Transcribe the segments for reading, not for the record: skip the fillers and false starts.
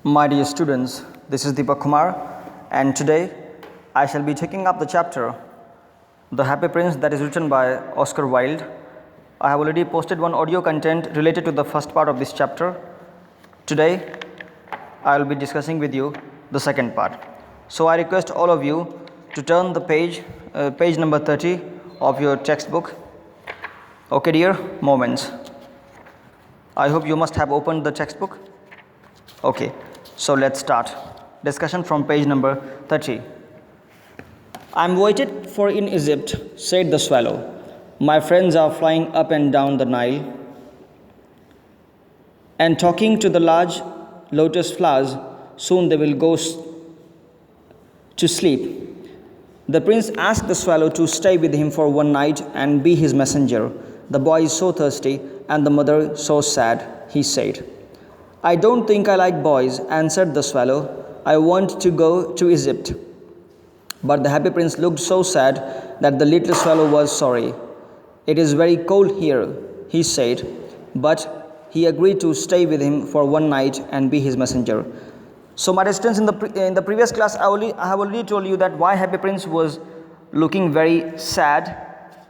My dear students, this is Deepak Kumar, and today I shall be taking up the chapter The Happy Prince that is written by Oscar Wilde. I have already posted one audio content related to the first part of this chapter. Today I will be discussing with you the second part. So I request all of you to turn the page number 30 of your textbook. Okay, dear moments. I hope you must have opened the textbook. Okay, so let's start. Discussion from page number 30. I'm waited for in Egypt, said the swallow. My friends are flying up and down the Nile and talking to the large lotus flowers. Soon they will go to sleep. The prince asked the swallow to stay with him for one night and be his messenger. The boy is so thirsty and the mother so sad, he said. I don't think I like boys, answered the swallow. I want to go to Egypt. But the happy prince looked so sad that the little swallow was sorry. It is very cold here, he said, but he agreed to stay with him for one night and be his messenger. So my students, in the previous class, I have already told you that why happy prince was looking very sad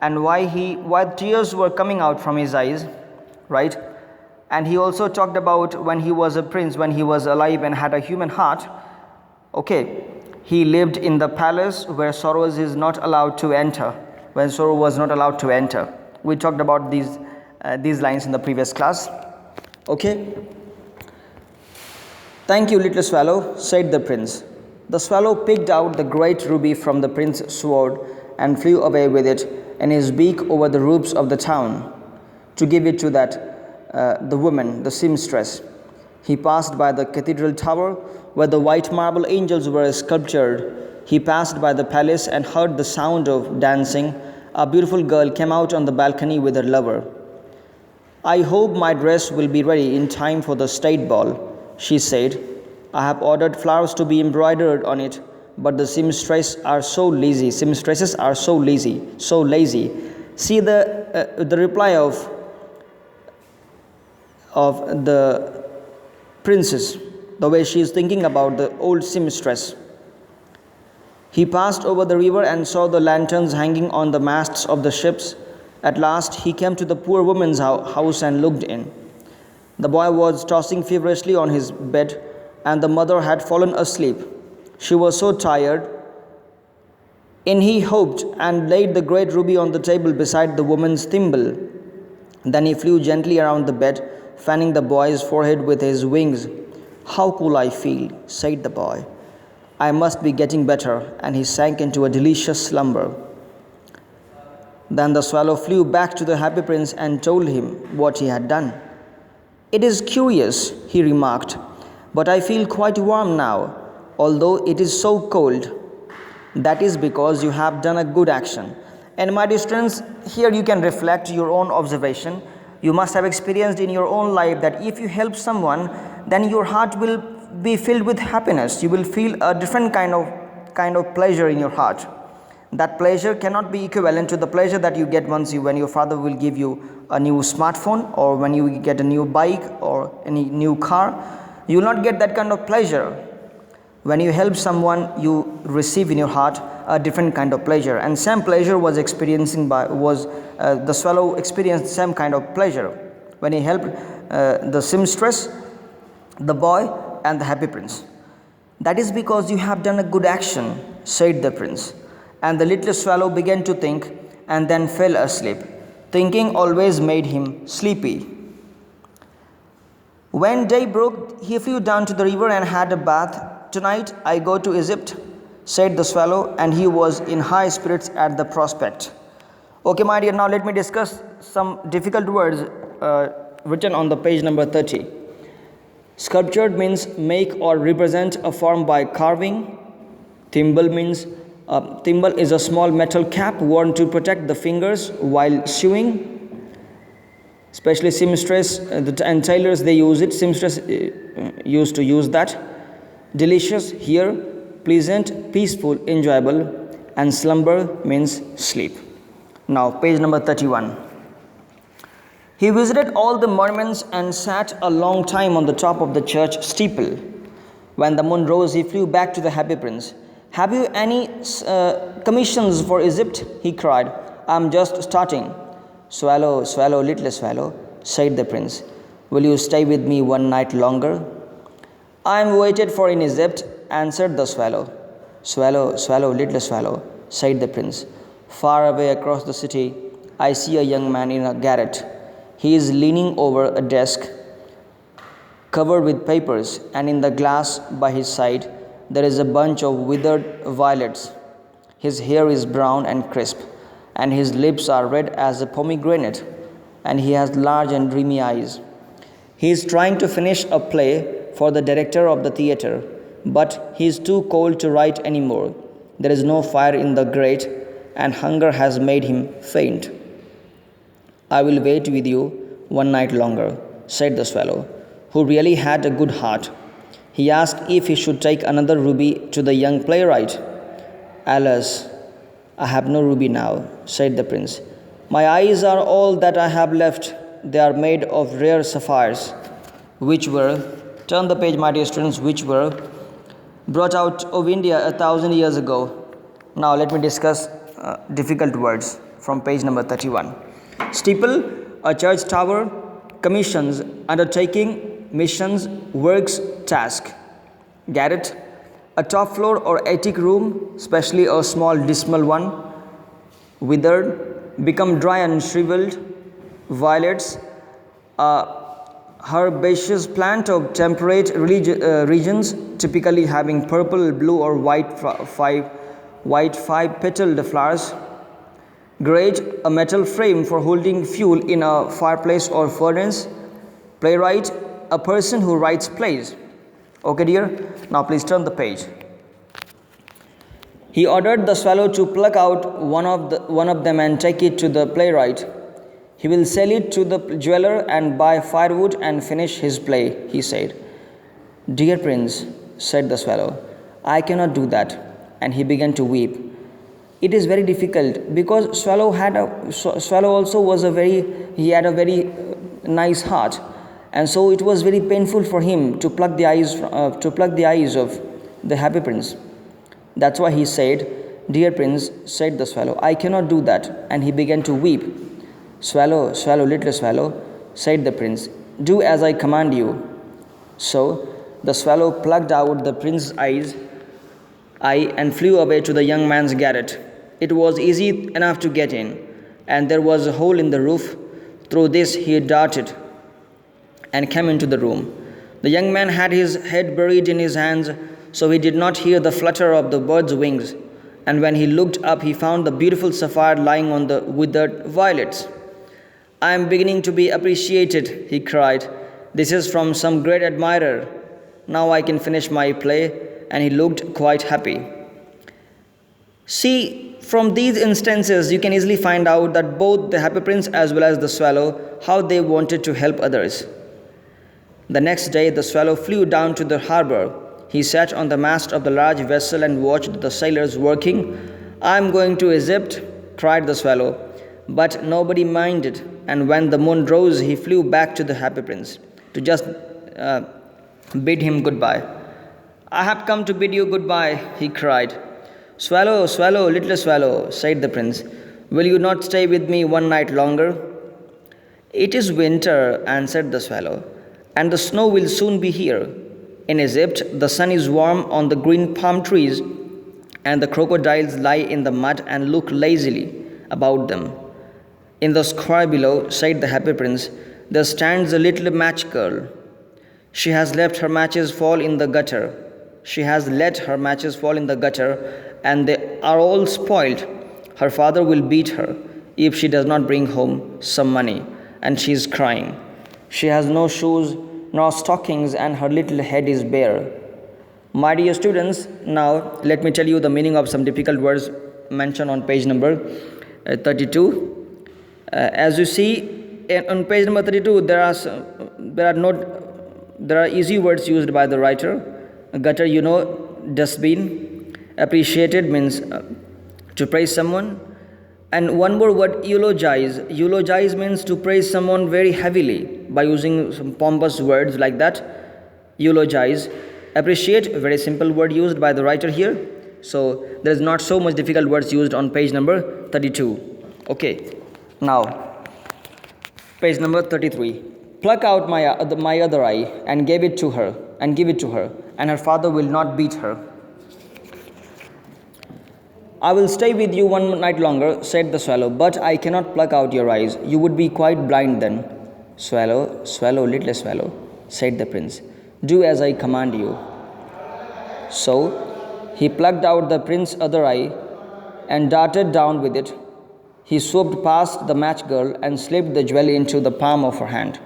and why tears were coming out from his eyes, right? And he also talked about when he was a prince, when he was alive and had a human heart. Okay, he lived in the palace where sorrow is not allowed to enter, when sorrow was not allowed to enter. We talked about these lines in the previous class. Okay. Thank you, little swallow, said the prince. The swallow picked out the great ruby from the prince's sword and flew away with it in his beak over the roofs of the town to give it to the woman, the seamstress. He passed by the cathedral tower where the white marble angels were sculptured. He passed by the palace and heard the sound of dancing. A beautiful girl came out on the balcony with her lover. I hope my dress will be ready in time for the state ball, she said. I have ordered flowers to be embroidered on it, but the seamstresses are so lazy. So lazy. See the reply of the princess, the way she is thinking about the old seamstress. He passed over the river and saw the lanterns hanging on the masts of the ships. At last he came to the poor woman's house and looked in. The boy was tossing feverishly on his bed, and the mother had fallen asleep. She was so tired. In he hopped and laid the great ruby on the table beside the woman's thimble. Then he flew gently around the bed, fanning the boy's forehead with his wings. How cool I feel, said the boy. I must be getting better, and he sank into a delicious slumber. Then the swallow flew back to the happy prince and told him what he had done. It is curious, he remarked, but I feel quite warm now, although it is so cold. That is because you have done a good action. And my dear students, here you can reflect your own observation. You must have experienced in your own life that if you help someone, then your heart will be filled with happiness. You will feel a different kind of pleasure in your heart. That pleasure cannot be equivalent to the pleasure that you get when your father will give you a new smartphone, or when you get a new bike or any new car. You will not get that kind of pleasure. When you help someone, you receive in your heart a different kind of pleasure, and same pleasure the swallow experienced the same kind of pleasure when he helped the seamstress, the boy, and the happy prince. That is because you have done a good action, said the prince. And the little swallow began to think and then fell asleep. Thinking always made him sleepy. When day broke, he flew down to the river and had a bath. Tonight I go to Egypt, said the swallow, and he was in high spirits at the prospect. Okay, my dear, now let me discuss some difficult words written on the page number 30. Sculptured means make or represent a form by carving. Thimble is a small metal cap worn to protect the fingers while sewing. Especially seamstress and tailors, they use it. Seamstress used to use that. Delicious here, pleasant, peaceful, enjoyable, and slumber means sleep. Now page number 31. He visited all the monuments and sat a long time on the top of the church steeple. When the moon rose, he flew back to the happy prince. Have you any commissions for Egypt? He cried. I'm just starting. Swallow, swallow, little swallow, said the prince. Will you stay with me one night longer? I am waited for in Egypt, answered the swallow. Swallow, swallow, little swallow, said the prince. Far away across the city, I see a young man in a garret. He is leaning over a desk covered with papers, and in the glass by his side there is a bunch of withered violets. His hair is brown and crisp, and his lips are red as a pomegranate, and he has large and dreamy eyes. He is trying to finish a play for the director of the theater, but he is too cold to write any more. There is no fire in the grate, and hunger has made him faint. I will wait with you one night longer, said the swallow, who really had a good heart. He asked if he should take another ruby to the young playwright. Alas, I have no ruby now, said the prince. My eyes are all that I have left. They are made of rare sapphires, which were, turn the page, my dear students, which were brought out of India 1,000 years ago. Now let me discuss difficult words from page number 31. Steeple, a church tower, commissions, undertaking, missions, works, task. Garret, a top floor or attic room, especially a small dismal one. Withered, become dry and shriveled. Violets, a herbaceous plant of temperate regions, typically having purple, blue, or white five-petaled flowers. Grate, a metal frame for holding fuel in a fireplace or furnace. Playwright, a person who writes plays. Okay, dear? Now please turn the page. He ordered the swallow to pluck out one of them and take it to the playwright. He will sell it to the jeweler and buy firewood and finish his play, he said. Dear prince, said the swallow, I cannot do that. And he began to weep. It is very difficult because swallow also was he had a very nice heart, and so it was very painful for him to pluck the eyes of the happy prince. That's why he said, Dear prince, said the swallow, I cannot do that. And he began to weep. Swallow, swallow, little swallow, said the prince, do as I command you. So the swallow plucked out the prince's eye and flew away to the young man's garret. It was easy enough to get in, and there was a hole in the roof. Through this he darted and came into the room. The young man had his head buried in his hands, so he did not hear the flutter of the bird's wings, and when he looked up he found the beautiful sapphire lying on the withered violets. I am beginning to be appreciated, he cried. This is from some great admirer. Now I can finish my play, and he looked quite happy. See, from these instances, you can easily find out that both the happy prince as well as the swallow, how they wanted to help others. The next day, the swallow flew down to the harbor. He sat on the mast of the large vessel and watched the sailors working. I am going to Egypt, cried the swallow. But nobody minded, and when the moon rose, he flew back to the happy prince to just bid him goodbye. I have come to bid you goodbye, he cried. Swallow, swallow, little swallow, said the prince, will you not stay with me one night longer? It is winter, answered the swallow, and the snow will soon be here. In Egypt, the sun is warm on the green palm trees, and the crocodiles lie in the mud and look lazily about them. In the square below, said the happy prince, there stands a little match girl. She has let her matches fall in the gutter. And they are all spoiled. Her father will beat her if she does not bring home some money, and she is crying. She has no shoes nor stockings, and her little head is bare. My dear students, now let me tell you the meaning of some difficult words mentioned on page number 32. As you see, on page number 32, there are easy words used by the writer. Gutter, dustbin. Appreciated means to praise someone. And one more word, eulogize. Eulogize means to praise someone very heavily by using some pompous words like that. Eulogize. Appreciate, a very simple word used by the writer here. So there is not so much difficult words used on page number 32. Okay, now page number 33. Pluck out my other eye and give it to her, and her father will not beat her. I will stay with you one night longer, said the swallow, but I cannot pluck out your eyes. You would be quite blind then. Swallow, swallow, little swallow, said the prince. Do as I command you. So he plucked out the prince's other eye and darted down with it. He swooped past the match girl and slipped the jewel into the palm of her hand.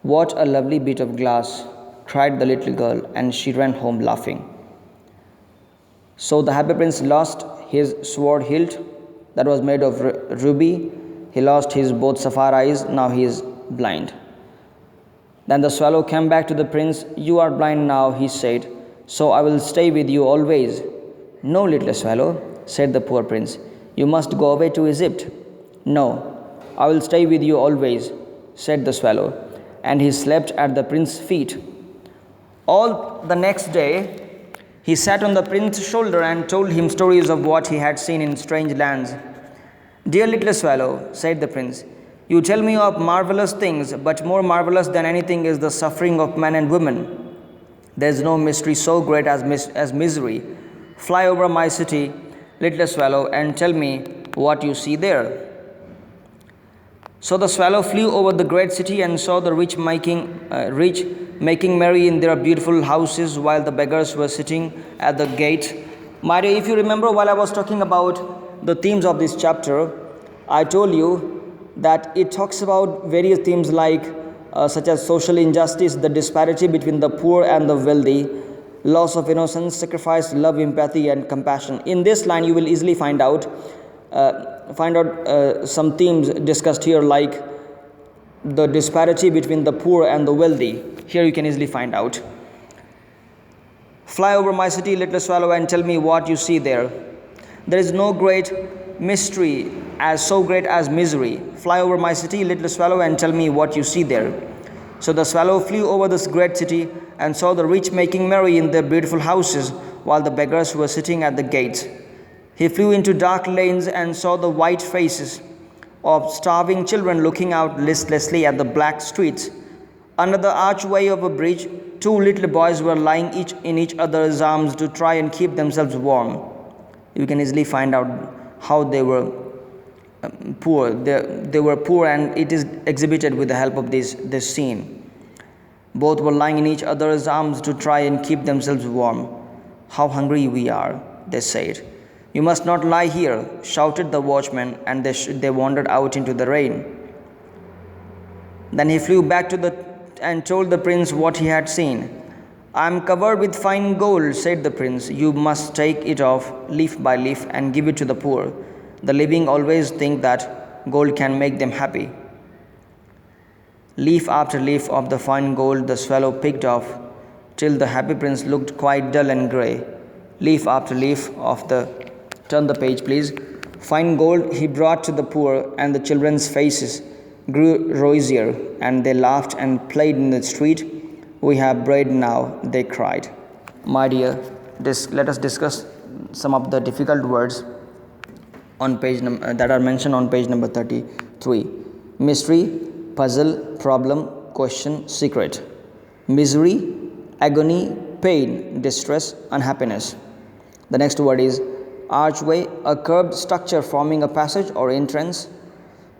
What a lovely bit of glass, cried the little girl, and she ran home laughing. So the happy prince lost his sword hilt that was made of ruby. He lost his both sapphire eyes. Now he is blind. Then the swallow came back to the prince. You are blind now, he said, so I will stay with you always. No, little swallow, said the poor prince. You must go away to Egypt. No, I will stay with you always, said the swallow, and he slept at the prince's feet. All the next day, he sat on the prince's shoulder and told him stories of what he had seen in strange lands. Dear little swallow, said the prince, you tell me of marvelous things, but more marvelous than anything is the suffering of men and women. There is no mystery so great as misery. Fly over my city, little swallow, and tell me what you see there. So the swallow flew over the great city and saw the rich making merry in their beautiful houses while the beggars were sitting at the gate. My dear, if you remember, while I was talking about the themes of this chapter, I told you that it talks about various themes like such as social injustice, the disparity between the poor and the wealthy, loss of innocence, sacrifice, love, empathy, and compassion. In this line, you will easily find out some themes discussed here, like the disparity between the poor and the wealthy. Here you can easily find out. Fly over my city, little swallow, and tell me what you see there. There is no great mystery as so great as misery. Fly over my city, little swallow, and tell me what you see there. So the swallow flew over this great city and saw the rich making merry in their beautiful houses while the beggars were sitting at the gates. He flew into dark lanes and saw the white faces of starving children looking out listlessly at the black streets. Under the archway of a bridge, two little boys were lying each in each other's arms to try and keep themselves warm. You can easily find out how they were poor. They were poor, and it is exhibited with the help of this scene. Both were lying in each other's arms to try and keep themselves warm. How hungry we are, they said. You must not lie here, shouted the watchman, and they wandered out into the rain. Then he flew back and told the prince what he had seen. I am covered with fine gold, said the prince. You must take it off leaf by leaf and give it to the poor. The living always think that gold can make them happy. Leaf after leaf of the fine gold the swallow picked off, till the happy prince looked quite dull and grey. Leaf after leaf of the... Turn the page, please. Fine gold he brought to the poor, and the children's faces grew rosier, and they laughed and played in the street. We have bread now, they cried. My dear, let us discuss some of the difficult words on that are mentioned on page number 33. Mystery, puzzle, problem, question, secret. Misery, agony, pain, distress, unhappiness. The next word is archway, a curved structure forming a passage or entrance.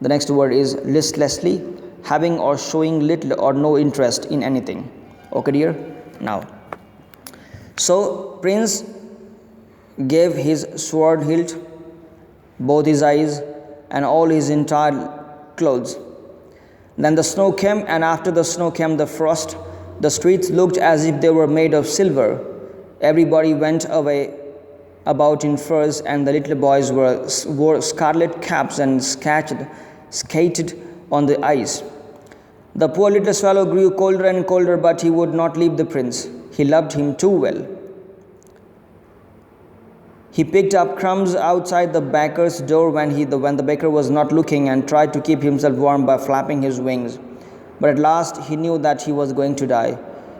The next word is listlessly, having or showing little or no interest in anything. Okay, dear? Now, so prince gave his sword hilt, both his eyes, and all his entire clothes. Then the snow came, and after the snow came the frost. The streets looked as if they were made of silver. Everybody went away about in furs, and the little boys wore scarlet caps and skated on the ice. The poor little swallow grew colder and colder, but he would not leave the prince. He loved him too well. He picked up crumbs outside the baker's door when the baker was not looking, and tried to keep himself warm by flapping his wings. But at last he knew that he was going to die.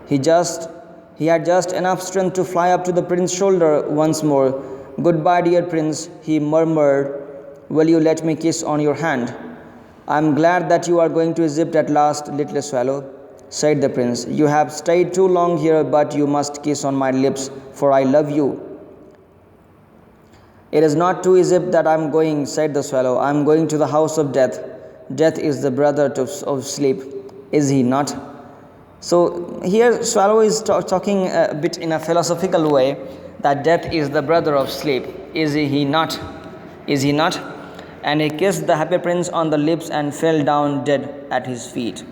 He just He had just enough strength to fly up to the prince's shoulder once more. "Goodbye, dear prince," he murmured. "Will you let me kiss on your hand?" "I am glad that you are going to Egypt at last, little swallow," said the prince. "You have stayed too long here, but you must kiss on my lips, for I love you." "It is not to Egypt that I am going," said the swallow. "I am going to the house of death. Death is the brother of sleep, is he not?" So here swallow is talking a bit in a philosophical way, that death is the brother of sleep. Is he not? Is he not? And he kissed the happy prince on the lips and fell down dead at his feet.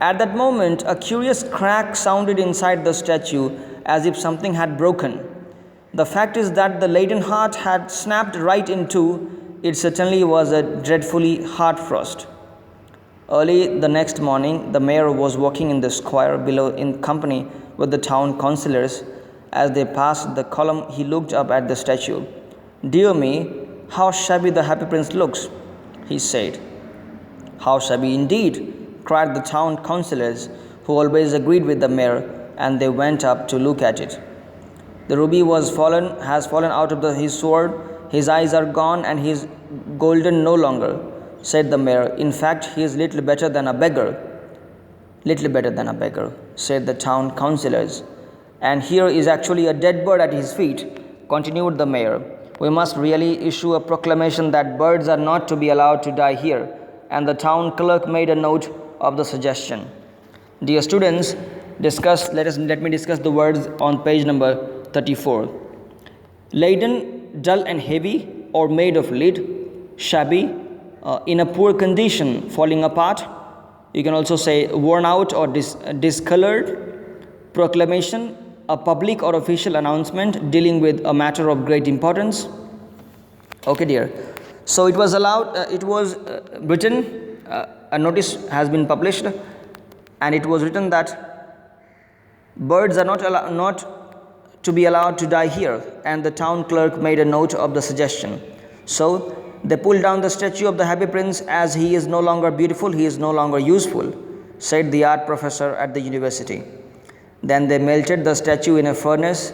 At that moment, a curious crack sounded inside the statue, as if something had broken. The fact is that the laden heart had snapped right in two. It certainly was a dreadfully hard frost. Early the next morning, the mayor was walking in the square below in company with the town councillors. As they passed the column, he looked up at the statue. "Dear me, how shabby the happy prince looks," he said. "How shabby indeed," cried the town councillors, who always agreed with the mayor, and they went up to look at it. "The ruby has fallen out of his sword, his eyes are gone, and he is golden no longer," said the mayor. "In fact, he is little better than a beggar." "Little better than a beggar," said the town councillors. "And here is actually a dead bird at his feet," continued the mayor. "We must really issue a proclamation that birds are not to be allowed to die here," and the town clerk made a note of the suggestion. Dear students, let me discuss the words on page number 34. Laden, dull and heavy, or made of lead. Shabby, in a poor condition, falling apart. You can also say worn out or discolored. Proclamation, a public or official announcement dealing with a matter of great importance. Okay, dear. So it was written, a notice has been published, and it was written that birds are not to be allowed to die here, and the town clerk made a note of the suggestion. So they pulled down the statue of the happy prince, as he is no longer beautiful, he is no longer useful, said the art professor at the university. Then they melted the statue in a furnace.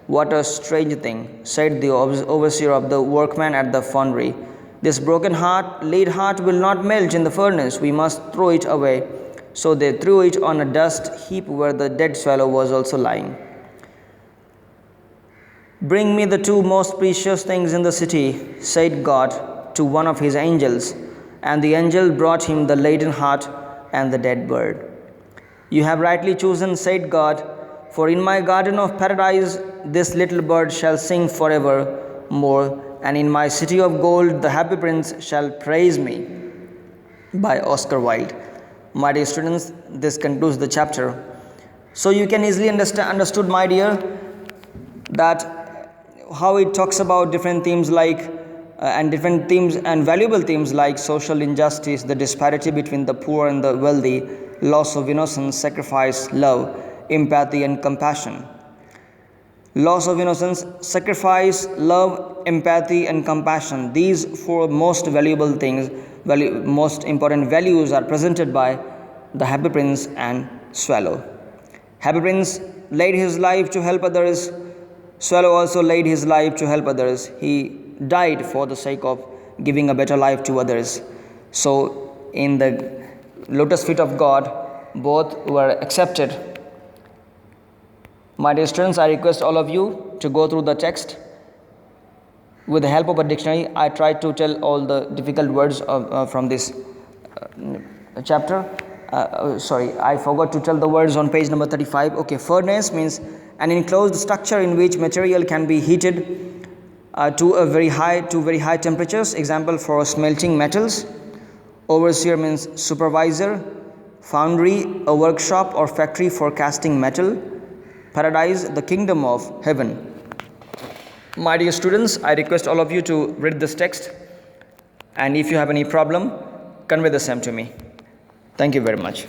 "What a strange thing," said the overseer of the workmen at the foundry. "This broken lead heart will not melt in the furnace. We must throw it away." So they threw it on a dust heap where the dead swallow was also lying. "Bring me the two most precious things in the city," said God to one of his angels, and the angel brought him the laden heart and the dead bird. "You have rightly chosen," said God, "for in my garden of paradise this little bird shall sing forever more, and in my city of gold the happy prince shall praise me." By Oscar Wilde. My dear students, this concludes the chapter. So you can easily understood, my dear, that how it talks about different themes and valuable themes like social injustice, the disparity between the poor and the wealthy, loss of innocence, sacrifice, love, empathy and compassion. Loss of innocence, sacrifice, love, empathy and compassion. These four most valuable things, most important values are presented by the happy prince and swallow. Happy prince laid his life to help others. Swallow also laid his life to help others. He died for the sake of giving a better life to others. So in the lotus feet of God, both were accepted. My dear students, I request all of you to go through the text. With the help of a dictionary, I tried to tell all the difficult words from this chapter. I forgot to tell the words on page number 35. Okay, furnace means an enclosed structure in which material can be heated to very high temperatures. Example for smelting metals. Overseer means supervisor. Foundry, a workshop or factory for casting metal. Paradise, the kingdom of heaven. My dear students, I request all of you to read this text, and if you have any problem, convey the same to me. Thank you very much.